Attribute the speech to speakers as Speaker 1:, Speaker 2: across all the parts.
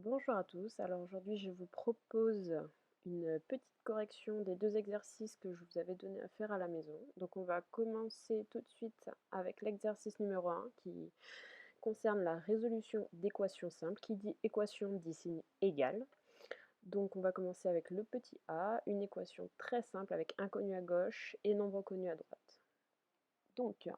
Speaker 1: Bonjour à tous, alors aujourd'hui je vous propose une petite correction des deux exercices que je vous avais donné à faire à la maison. Donc on va commencer tout de suite avec l'exercice numéro 1 qui concerne la résolution d'équations simples. Qui dit équation dit signe égal. Donc on va commencer avec le petit a, une équation très simple avec inconnu à gauche et nombre connu à droite. Donc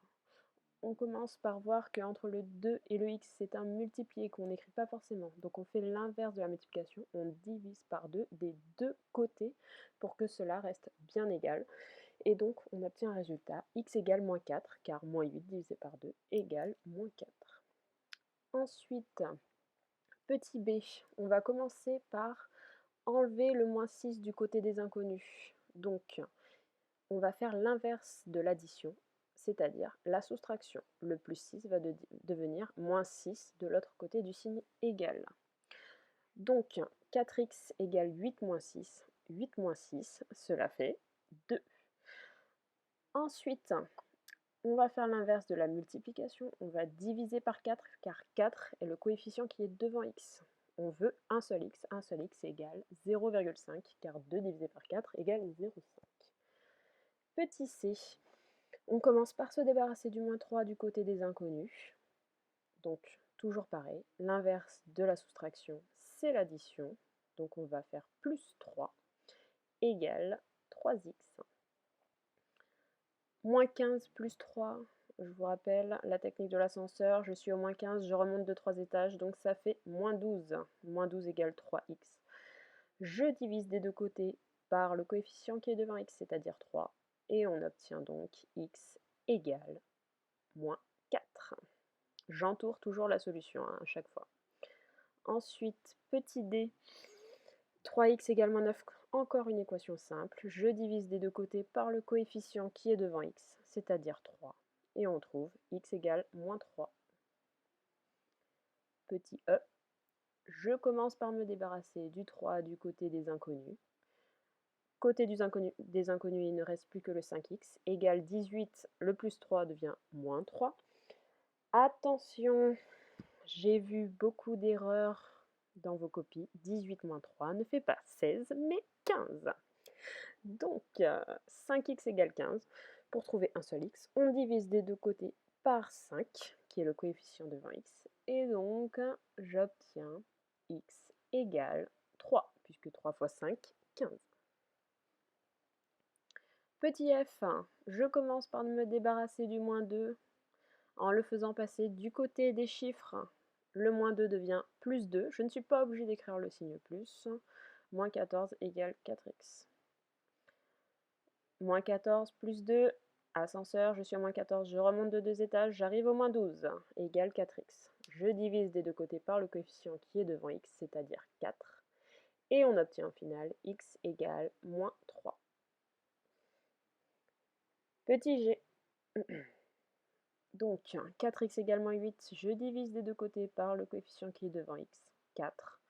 Speaker 1: on commence par voir qu'entre le 2 et le x, c'est un multiplié qu'on n'écrit pas forcément. Donc on fait l'inverse de la multiplication, on divise par 2 des deux côtés pour que cela reste bien égal. Et donc on obtient un résultat x égale moins 4, car moins 8 divisé par 2 égale moins 4. Ensuite, petit b, on va commencer par enlever le moins 6 du côté des inconnus. Donc on va faire l'inverse de l'addition, c'est-à-dire la soustraction. Le plus 6 va devenir moins 6 de l'autre côté du signe égal. Donc 4x égale 8 moins 6. 8 moins 6, cela fait 2. Ensuite, on va faire l'inverse de la multiplication. On va diviser par 4, car 4 est le coefficient qui est devant x. On veut un seul x égale 0,5, car 2 divisé par 4 égale 0,5. Petit c, on commence par se débarrasser du moins 3 du côté des inconnus. Donc, toujours pareil, l'inverse de la soustraction, c'est l'addition. Donc, on va faire plus 3 égale 3x. Moins 15 plus 3, je vous rappelle la technique de l'ascenseur, je suis au moins 15, je remonte de 3 étages, donc ça fait moins 12. Moins 12 égale 3x. Je divise des deux côtés par le coefficient qui est devant x, c'est-à-dire 3, et on obtient donc x égale moins 4. J'entoure toujours la solution à chaque fois. Ensuite, petit d, 3x égale moins 9, encore une équation simple. Je divise des deux côtés par le coefficient qui est devant x, c'est-à-dire 3. Et on trouve x égale moins 3. Petit e, je commence par me débarrasser du 3 du côté des inconnus. Côté des inconnus, il ne reste plus que le 5x, égale 18, le plus 3 devient moins 3. Attention, j'ai vu beaucoup d'erreurs dans vos copies. 18 moins 3 ne fait pas 16, mais 15. Donc, 5x égale 15. Pour trouver un seul x, on divise des deux côtés par 5, qui est le coefficient devant x. Et donc, j'obtiens x égale 3, puisque 3 fois 5, 15. Petit f, je commence par me débarrasser du moins 2 en le faisant passer du côté des chiffres. Le moins 2 devient plus 2. Je ne suis pas obligée d'écrire le signe plus. Moins 14 égale 4x. Moins 14 plus 2, ascenseur, je suis à moins 14, je remonte de 2 étages, j'arrive au moins 12, égale 4x. Je divise des deux côtés par le coefficient qui est devant x, c'est-à-dire 4. Et on obtient au final x égale moins 3. Petit g. Donc 4x égale moins 8, je divise des deux côtés par le coefficient qui est devant x, 4.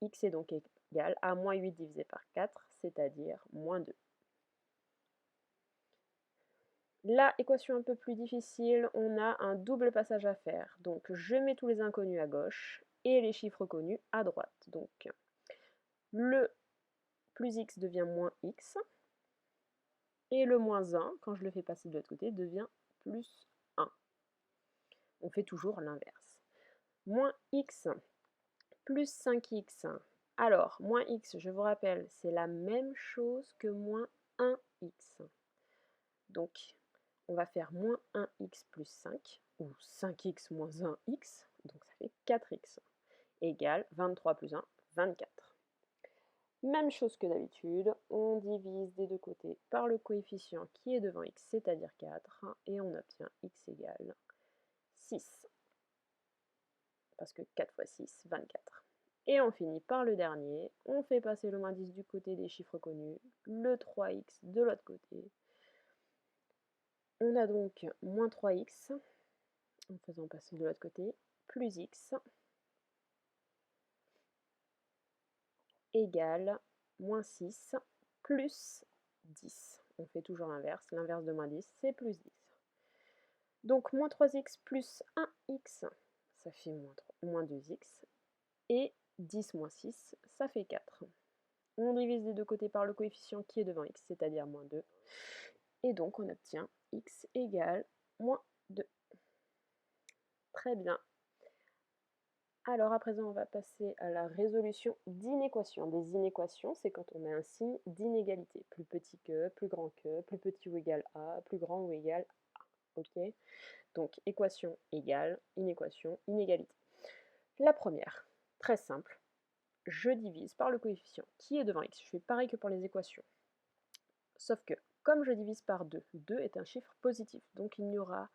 Speaker 1: X est donc égal à moins 8 divisé par 4, c'est-à-dire moins 2. La équation un peu plus difficile, on a un double passage à faire. Donc je mets tous les inconnus à gauche et les chiffres connus à droite. Donc le plus x devient moins x et le moins 1, quand je le fais passer de l'autre côté, devient plus 1. On fait toujours l'inverse. Moins x plus 5x. Alors, moins x, je vous rappelle, c'est la même chose que moins 1x. Donc, on va faire moins 1x plus 5, ou 5x moins 1x, donc ça fait 4x, égale 23 plus 1, 24. Même chose que d'habitude, on divise des deux côtés par le coefficient qui est devant x, c'est-à-dire 4, et on obtient x égale 6. Parce que 4 fois 6, 24. Et on finit par le dernier, on fait passer le moins 10 du côté des chiffres connus, le 3x de l'autre côté. On a donc moins 3x, en faisant passer de l'autre côté, plus x, égale moins 6, plus 10. On fait toujours l'inverse de moins 10, c'est plus 10. Donc moins 3x plus 1x, ça fait moins 2x, et 10 moins 6, ça fait 4. On divise des deux côtés par le coefficient qui est devant x, c'est-à-dire moins 2. Et donc on obtient x égale moins 2. Très bien. Alors à présent, on va passer à la résolution d'inéquations. Des inéquations, c'est quand on met un signe d'inégalité. Plus petit que, plus grand que, plus petit ou égal à, plus grand ou égal à. Ok? Donc équation égale, inéquation, inégalité. La première, très simple, je divise par le coefficient qui est devant x. Je fais pareil que pour les équations. Sauf que, comme je divise par 2, 2 est un chiffre positif, donc il n'y aura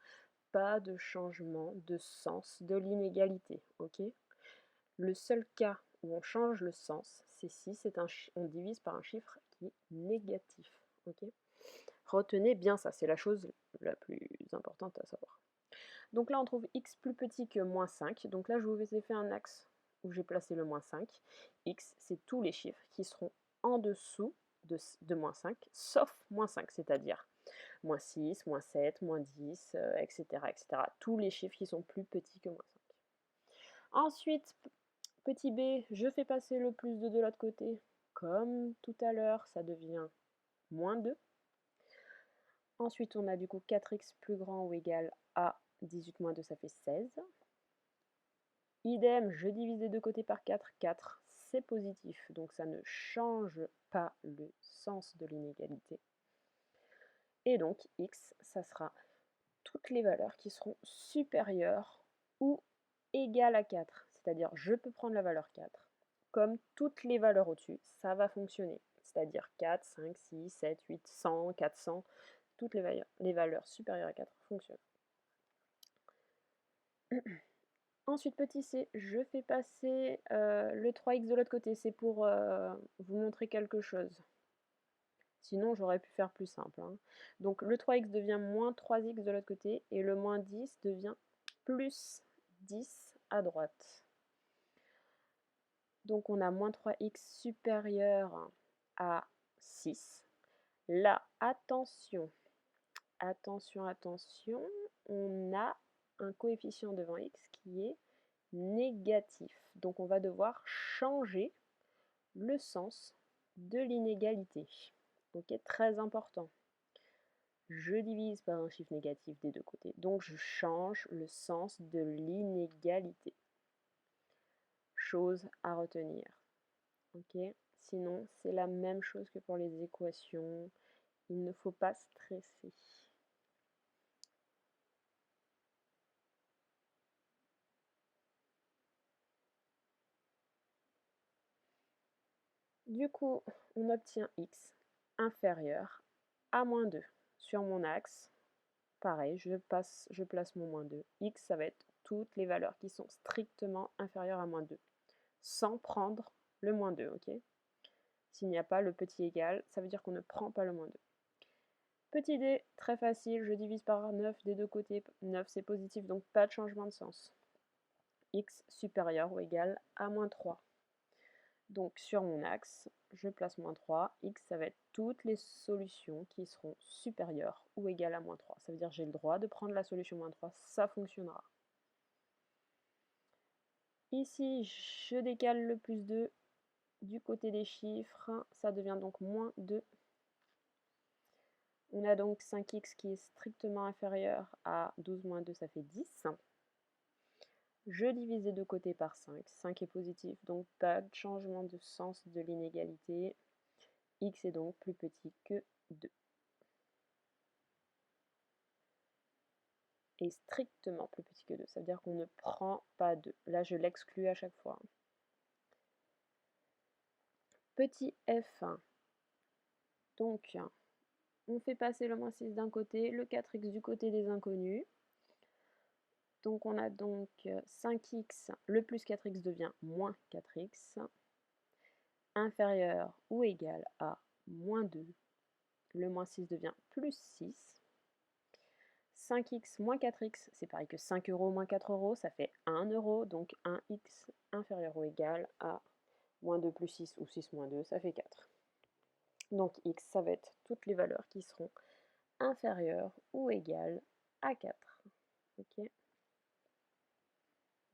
Speaker 1: pas de changement de sens de l'inégalité. Ok? Le seul cas où on change le sens, c'est si on divise par un chiffre qui est négatif. Okay, retenez bien ça, c'est la chose la plus importante à savoir. Donc là, on trouve x plus petit que moins 5. Donc là, je vous ai fait un axe où j'ai placé le moins 5. X, c'est tous les chiffres qui seront en dessous de moins 5, sauf moins 5, c'est-à-dire moins 6, moins 7, moins 10, etc., etc. Tous les chiffres qui sont plus petits que moins 5. Ensuite, petit b, je fais passer le plus 2 de l'autre côté. Comme tout à l'heure, ça devient moins 2. Ensuite, on a du coup 4x plus grand ou égal à 18 moins 2, ça fait 16. Idem, je divise des deux côtés par 4. 4, c'est positif, donc ça ne change pas le sens de l'inégalité. Et donc, x, ça sera toutes les valeurs qui seront supérieures ou égales à 4. C'est-à-dire, je peux prendre la valeur 4. Comme toutes les valeurs au-dessus, ça va fonctionner. C'est-à-dire 4, 5, 6, 7, 8, 100, 400, toutes les valeurs supérieures à 4 fonctionnent. Ensuite, petit c, je fais passer le 3x de l'autre côté. C'est pour vous montrer quelque chose. Sinon, j'aurais pu faire plus simple. Hein. Donc, le 3x devient moins 3x de l'autre côté et le moins 10 devient plus 10 à droite. Donc, on a moins 3x supérieur à 6. Là, attention, attention, attention, on a un coefficient devant x qui est négatif. Donc, on va devoir changer le sens de l'inégalité. Ok, très important. Je divise par un chiffre négatif des deux côtés. Donc, je change le sens de l'inégalité. Chose à retenir. Ok, sinon, c'est la même chose que pour les équations. Il ne faut pas stresser. Du coup, on obtient x inférieur à moins 2. Sur mon axe, pareil, je place mon moins 2. X, ça va être toutes les valeurs qui sont strictement inférieures à moins 2, sans prendre le moins 2, ok? S'il n'y a pas le petit égal, ça veut dire qu'on ne prend pas le moins 2. Petit d, très facile, je divise par 9 des deux côtés. 9, c'est positif, donc pas de changement de sens. X supérieur ou égal à moins 3. Donc sur mon axe, je place moins 3. X, ça va être toutes les solutions qui seront supérieures ou égales à moins 3. Ça veut dire que j'ai le droit de prendre la solution moins 3, ça fonctionnera. Ici, je décale le plus 2 du côté des chiffres, ça devient donc moins 2. On a donc 5x qui est strictement inférieur à 12 moins 2, ça fait 10. Je divise les deux côtés par 5. 5 est positif, donc pas de changement de sens de l'inégalité. X est donc plus petit que 2. Et strictement plus petit que 2, ça veut dire qu'on ne prend pas 2. Là, je l'exclus à chaque fois. Petit f, donc on fait passer le moins 6 d'un côté, le 4x du côté des inconnus. Donc on a donc 5x, le plus 4x devient moins 4x, inférieur ou égal à moins 2. Le moins 6 devient plus 6. 5x moins 4x, c'est pareil que 5 euros moins 4 euros, ça fait 1 euro, donc 1x inférieur ou égal à moins 2 plus 6 ou 6 moins 2, ça fait 4. Donc x, ça va être toutes les valeurs qui seront inférieures ou égales à 4. Ok.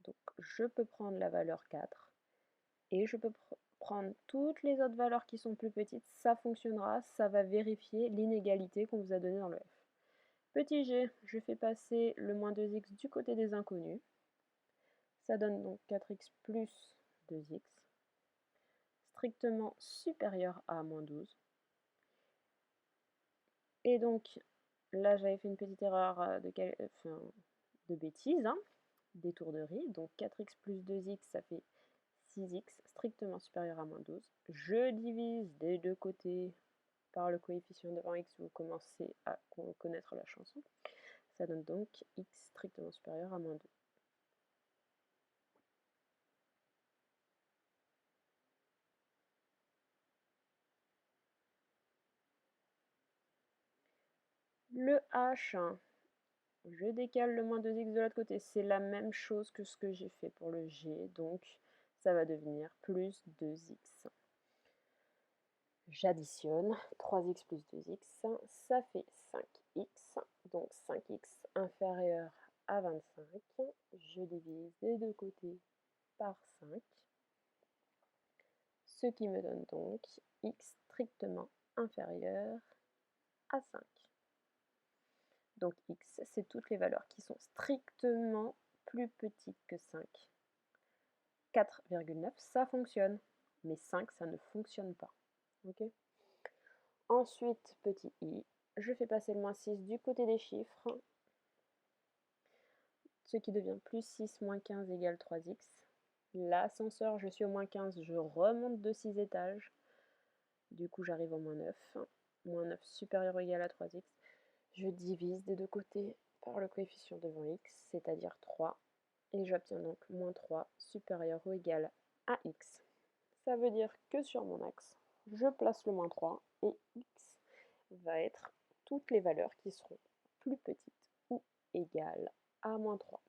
Speaker 1: Donc je peux prendre la valeur 4 Et je peux prendre toutes les autres valeurs qui sont plus petites, ça fonctionnera, ça va vérifier l'inégalité qu'on vous a donnée dans le f. Petit g, je fais passer le moins 2x du côté des inconnus. Ça donne donc 4x plus 2x, strictement supérieur à moins 12. Et donc, là, j'avais fait une petite erreur de bêtise, hein, d'étourderie. Donc 4x plus 2x, ça fait 6x, strictement supérieur à moins 12. Je divise des deux côtés par le coefficient devant x, vous commencez à connaître la chanson. Ça donne donc x strictement supérieur à moins 2. Le h, je décale le moins 2x de l'autre côté. C'est la même chose que ce que j'ai fait pour le g, donc ça va devenir plus 2x. J'additionne 3x plus 2x, ça fait 5x, donc 5x inférieur à 25. Je divise des deux côtés par 5, ce qui me donne donc x strictement inférieur à 5. Donc x, c'est toutes les valeurs qui sont strictement plus petites que 5. 4,9, ça fonctionne, mais 5, ça ne fonctionne pas. Okay. Ensuite, petit i, je fais passer le moins 6 du côté des chiffres, ce qui devient plus 6 moins 15 égale 3x. L'ascenseur, je suis au moins 15, je remonte de 6 étages. Du coup, j'arrive au moins 9. Moins 9 supérieur ou égal à 3x. Je divise des deux côtés par le coefficient devant x, c'est-à-dire 3. Et j'obtiens donc moins 3 supérieur ou égal à x. Ça veut dire que sur mon axe, je place le moins 3 et x va être toutes les valeurs qui seront plus petites ou égales à moins 3.